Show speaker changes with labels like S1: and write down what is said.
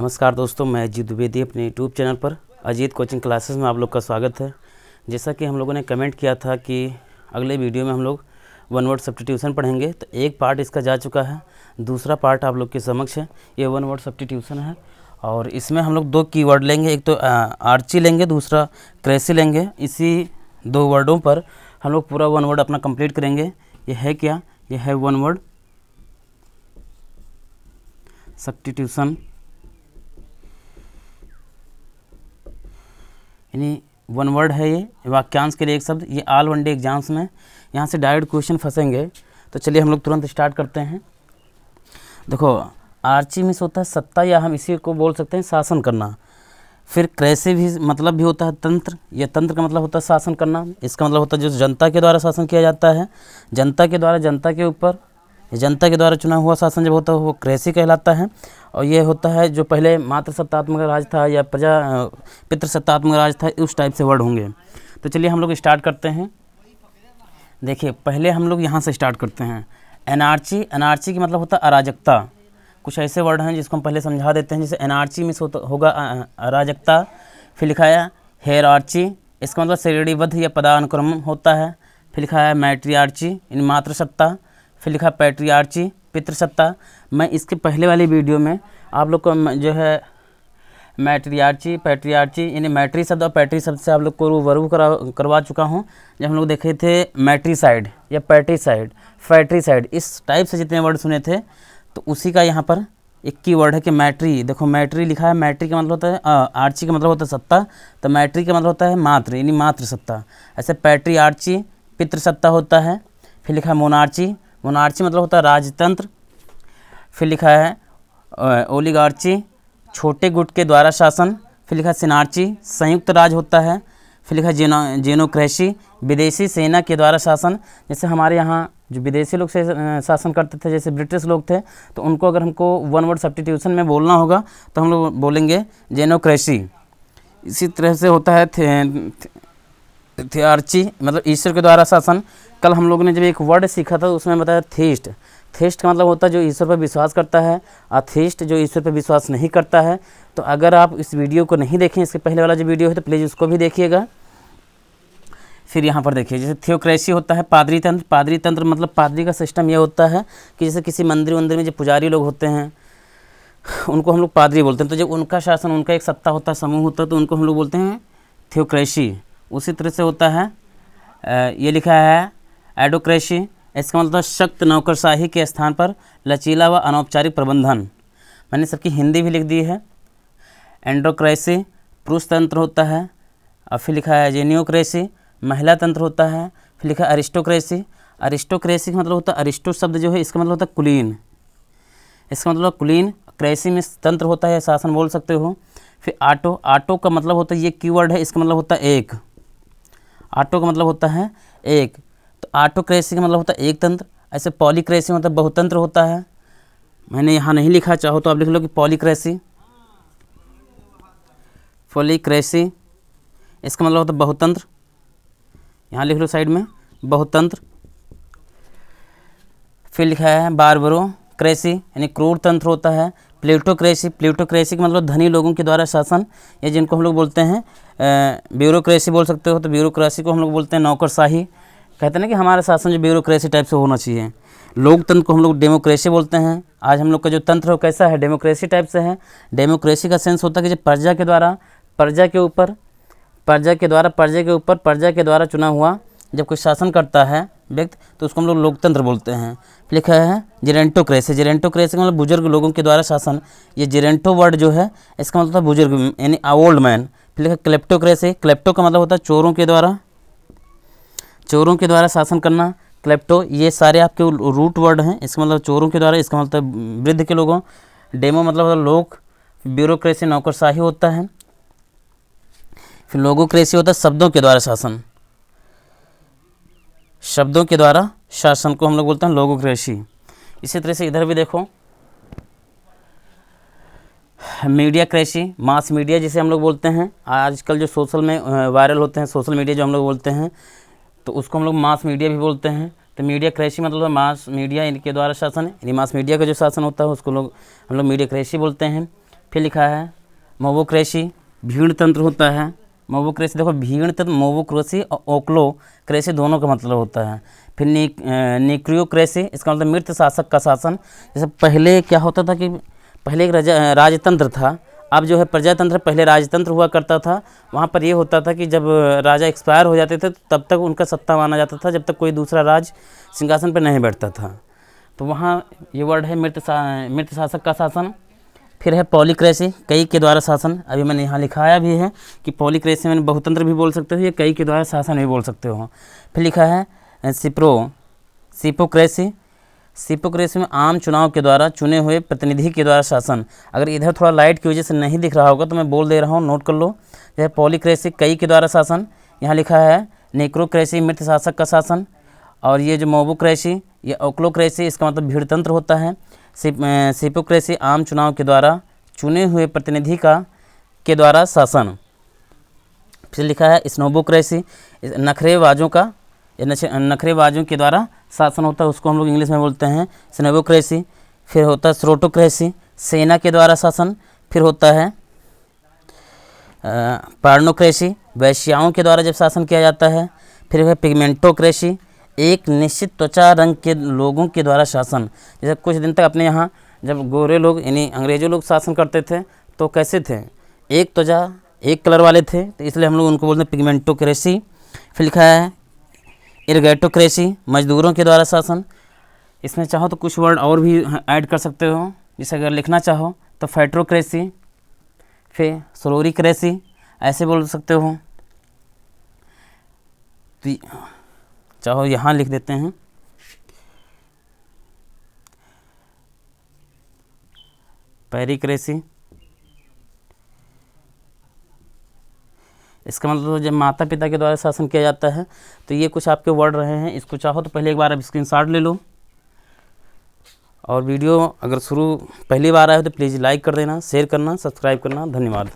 S1: नमस्कार दोस्तों, मैं अजीत द्विवेदी अपने यूट्यूब चैनल पर अजीत कोचिंग क्लासेस में आप लोग का स्वागत है। जैसा कि हम लोगों ने कमेंट किया था कि अगले वीडियो में हम लोग वन वर्ड सब्स्टिट्यूशन पढ़ेंगे, तो एक पार्ट इसका जा चुका है, दूसरा पार्ट आप लोग के समक्ष है। ये वन वर्ड सब्स्टिट्यूशन है और इसमें हम लोग दो कीवर्ड लेंगे, एक तो आर्ची लेंगे, दूसरा क्रेसी लेंगे। इसी दो वर्डों पर हम लोग पूरा वन वर्ड अपना कंप्लीट करेंगे। ये है क्या? ये है वन वर्ड सब्स्टिट्यूशन, यानी वन वर्ड है। ये वाक्यांश के लिए एक शब्द। ये ऑल वन डे एग्जाम्स में यहाँ से डायरेक्ट क्वेश्चन फंसेंगे। तो चलिए हम लोग तुरंत स्टार्ट करते हैं। देखो, आर्ची मीन्स होता है सत्ता, या हम इसी को बोल सकते हैं शासन करना। फिर क्रेसी भी मतलब भी होता है तंत्र। यह तंत्र का मतलब होता है शासन करना। इसका मतलब होता है जो जनता के द्वारा शासन किया जाता है, जनता के द्वारा जनता के ऊपर, जनता के द्वारा चुना हुआ शासन जब होता है वो क्रेसी कहलाता है। और ये होता है जो पहले मातृ सत्तात्मक राज था या पितृ सत्तात्मक राज था, उस टाइप से वर्ड होंगे। तो चलिए हम लोग स्टार्ट करते हैं। देखिए, पहले हम लोग यहाँ से स्टार्ट करते हैं। एनार्ची, एनार्ची का मतलब होता है अराजकता। कुछ ऐसे वर्ड हैं जिसको हम पहले समझा देते हैं। जैसे एनार्ची में होगा अराजकता। फिर लिखा है हेयरआर्ची, इसका मतलब श्रेणीबद्ध या पदानुक्रम होता है। फिर लिखा है मैट्रियार्ची, यानी मातृसत्ता। फिर लिखा पैट्रियार्ची, पितृसत्ता। मैं इसके पहले वाली वीडियो में आप लोग को जो है मैट्रियार्ची, पैट्रियार्ची, यानी मैट्री शब्द और पैट्री शब्द से आप लोग को रूबरू करवा चुका हूँ। जब हम लोग देखे थे मैट्रीसाइड या पैट्रीसाइड, फैट्रीसाइड, इस टाइप से जितने वर्ड सुने थे, तो उसी का यहाँ पर एक की वर्ड है कि मैट्री। देखो, मैट्री लिखा है। मैट्री का मतलब होता है आर्ची का मतलब होता है सत्ता, तो मैट्री का मतलब होता है मातृ, यानी मातृसत्ता। ऐसे पैट्रियार्ची पितृसत्ता होता है। फिर लिखा है मोनार्ची, मोनार्ची मतलब होता है राजतंत्र। फिर लिखा है ओलिगार्ची, छोटे गुट के द्वारा शासन। फिर लिखा है सिनार्ची, संयुक्त राज होता है। फिर लिखा है जेनोक्रेसी, विदेशी सेना के द्वारा शासन। जैसे हमारे यहाँ जो विदेशी लोग से शासन करते थे, जैसे ब्रिटिश लोग थे, तो उनको अगर हमको वन वर्ड सब्स्टिट्यूशन में बोलना होगा तो हम लोग बोलेंगे जेनोक्रेसी। इसी तरह से होता है थियार्ची, मतलब ईश्वर के द्वारा शासन। कल हम लोगों ने जब एक वर्ड सीखा था उसमें बताया थीस्ट। थीस्ट का मतलब होता है जो ईश्वर पर विश्वास करता है, अथीस्ट जो ईश्वर पर विश्वास नहीं करता है। तो अगर आप इस वीडियो को नहीं देखें, इसके पहले वाला जो वीडियो है, तो प्लीज़ उसको भी देखिएगा। फिर यहाँ पर देखिए, जैसे थियोक्रेसी होता है पादरी तंत्र। पादरी तंत्र मतलब पादरी का सिस्टम यह होता है कि जैसे किसी मंदिर वंदिर में जो पुजारी लोग होते हैं उनको हम लोग पादरी बोलते हैं। तो जब उनका शासन, उनका एक सत्ता होता है, समूह होता है, तो उनको हम लोग बोलते हैं थियोक्रेसी। उसी तरह से होता है ये लिखा है एडोक्रेसी, इसका मतलब शक्त नौकरशाही के स्थान पर लचीला व अनौपचारिक प्रबंधन। मैंने सबकी हिंदी भी लिख दी है। एंडोक्रेसी पुरुष तंत्र होता है। और फिर लिखा है जेनियोक्रेसी, महिला तंत्र होता है। फिर लिखा है अरिस्टोक्रेसी। अरिस्टोक्रेसी का मतलब होता है, अरिस्टो शब्द जो है इसका मतलब होता है कुलीन, इसका मतलब कुलीन। क्रेसी में तंत्र होता है, शासन बोल सकते हो। फिर आटो, आटो का मतलब होता है, ये कीवर्ड है, इसका मतलब होता है एक। आटो का मतलब होता है एक। तो ऑटोक्रेसी का मतलब होता है एक तंत्र। ऐसे पॉलीक्रेसी मतलब बहुतंत्र होता है। मैंने यहाँ नहीं लिखा, चाहो तो आप लिख लो कि पॉलीक्रेसी। पॉलीक्रेसी इसका मतलब होता है बहुतंत्र, यहाँ लिख लो साइड में, बहुतंत्र। फिर लिखा है बारबरोक्रेसी, यानी क्रूर तंत्र होता है। प्लूटोक्रेसी, प्लूटोक्रेसी का मतलब धनी लोगों के द्वारा शासन, या जिनको हम लोग बोलते हैं ब्यूरोक्रेसी बोल सकते हो। तो ब्यूरोक्रेसी को हम लोग बोलते हैं नौकरशाही। कहते हैं ना कि हमारा शासन जो ब्यूरोक्रेसी टाइप से होना चाहिए। लोकतंत्र को हम लोग डेमोक्रेसी बोलते हैं। आज हम लोग का जो तंत्र है वो कैसा है? डेमोक्रेसी टाइप से है। डेमोक्रेसी का सेंस होता है कि जब प्रजा के द्वारा, प्रजा के ऊपर, प्रजा के द्वारा, प्रजा के ऊपर, प्रजा के द्वारा चुना हुआ जब कोई शासन करता है व्यक्ति, तो उसको हम लोग लोकतंत्र बोलते हैं। लिखा है जेरेंटोक्रेसी, जेरेंटोक्रेसी का मतलब बुजुर्ग लोगों के द्वारा शासन। ये जेरेंटो वर्ड जो है इसका मतलब बुजुर्ग, यानी ओल्ड मैन। फिर लिखा क्लेप्टोक्रेसी, क्लेप्टो का मतलब होता है चोरों के द्वारा, चोरों के द्वारा शासन करना। क्लेप्टो, ये सारे आपके रूट वर्ड हैं। इसका मतलब चोरों के द्वारा, इसका मतलब वृद्ध के लोगों। डेमो मतलब होता है लोक। ब्यूरोक्रेसी नौकरशाही होता है। फिर लोगोक्रेसी होता है शब्दों के द्वारा शासन, शब्दों के द्वारा शासन को हम लोग बोलते हैं लोगोक्रेसी। इसी तरह से इधर भी देखो, मीडिया क्रेसी, मास मीडिया जिसे हम लोग बोलते हैं। आजकल जो सोशल में वायरल होते हैं, सोशल मीडिया जो हम लोग बोलते हैं, तो उसको हम लोग मास मीडिया भी बोलते हैं। तो मीडिया क्रेसी मतलब मास मीडिया इनके द्वारा शासन है, यानी मास मीडिया का जो शासन होता है उसको हम लोग मीडिया क्रेसी बोलते हैं। फिर लिखा है मोवोक्रेसी, भीड़ तंत्र होता है। मोवोक्रेसी देखो, भीड़ तंत्र, मोवोक्रेसी और ओक्लोक्रेसी दोनों का मतलब होता है। फिर निक्रियोक्रेसी, इसका मतलब मृत शासक का शासन। जैसे पहले क्या होता था कि पहले एक राजतंत्र था, अब जो है प्रजातंत्र। पहले राजतंत्र हुआ करता था, वहाँ पर ये होता था कि जब राजा एक्सपायर हो जाते थे तब तक उनका सत्ता माना जाता था, जब तक कोई दूसरा राज सिंहासन पर नहीं बैठता था। तो वहाँ ये वर्ड है मृत शासक का शासन। फिर है पॉलीक्रेसी, कई के द्वारा शासन। अभी मैंने यहाँ लिखाया भी है कि पॉलीक्रेसी में बहुतंत्र भी बोल सकते हो, या कई के द्वारा शासन भी बोल सकते हो। फिर लिखा है सिपोक्रेसी, सिपोक्रेसी में आम चुनाव के द्वारा चुने हुए प्रतिनिधि के द्वारा शासन। अगर इधर थोड़ा लाइट की वजह से नहीं दिख रहा होगा तो मैं बोल दे रहा हूँ, नोट कर लो। यह पॉलीक्रेसी, कई के द्वारा शासन। यहाँ लिखा है नेक्रोक्रेसी, मृत शासक का शासन। और ये जो मोवोक्रेसी, ये ओक्लोक्रेसी, इसका मतलब भीड़तंत्र होता है। सिपोक्रेसी, आम चुनाव के द्वारा चुने हुए प्रतिनिधि के द्वारा शासन। फिर लिखा है स्नोबोक्रेसी, नखरेबाजों का, नखरेबाजों के द्वारा शासन होता है, उसको हम लोग इंग्लिश में बोलते हैं स्नोबोक्रेसी। फिर होता है स्रोटोक्रेसी, सेना के द्वारा शासन। फिर होता है पार्नोक्रेसी, वैश्याओं के द्वारा जब शासन किया जाता है। फिर है पिगमेंटोक्रेसी, एक निश्चित त्वचा रंग के लोगों के द्वारा शासन। जैसे कुछ दिन तक अपने यहाँ जब गोरे लोग यानी अंग्रेजों लोग शासन करते थे तो कैसे थे, एक त्वचा एक कलर वाले थे, तो इसलिए हम लोग उनको बोलते हैं पिगमेंटोक्रेसी। फिर लिखा है इरगैटोक्रेसी, मजदूरों के द्वारा शासन। इसमें चाहो तो कुछ वर्ड और भी ऐड कर सकते हो, जैसे अगर लिखना चाहो तो फेट्रोक्रेसी, फिर सोलोरिक्रेसी, ऐसे बोल सकते हो। तो चाहो यहाँ लिख देते हैं पेरिक्रेसी। इसका मतलब जब माता पिता के द्वारा शासन किया जाता है। तो ये कुछ आपके वर्ड रहे हैं, इसको चाहो तो पहले एक बार आप स्क्रीनशॉट ले लो। और वीडियो अगर पहली बार आए हो तो प्लीज़ लाइक कर देना, शेयर करना, सब्सक्राइब करना। धन्यवाद।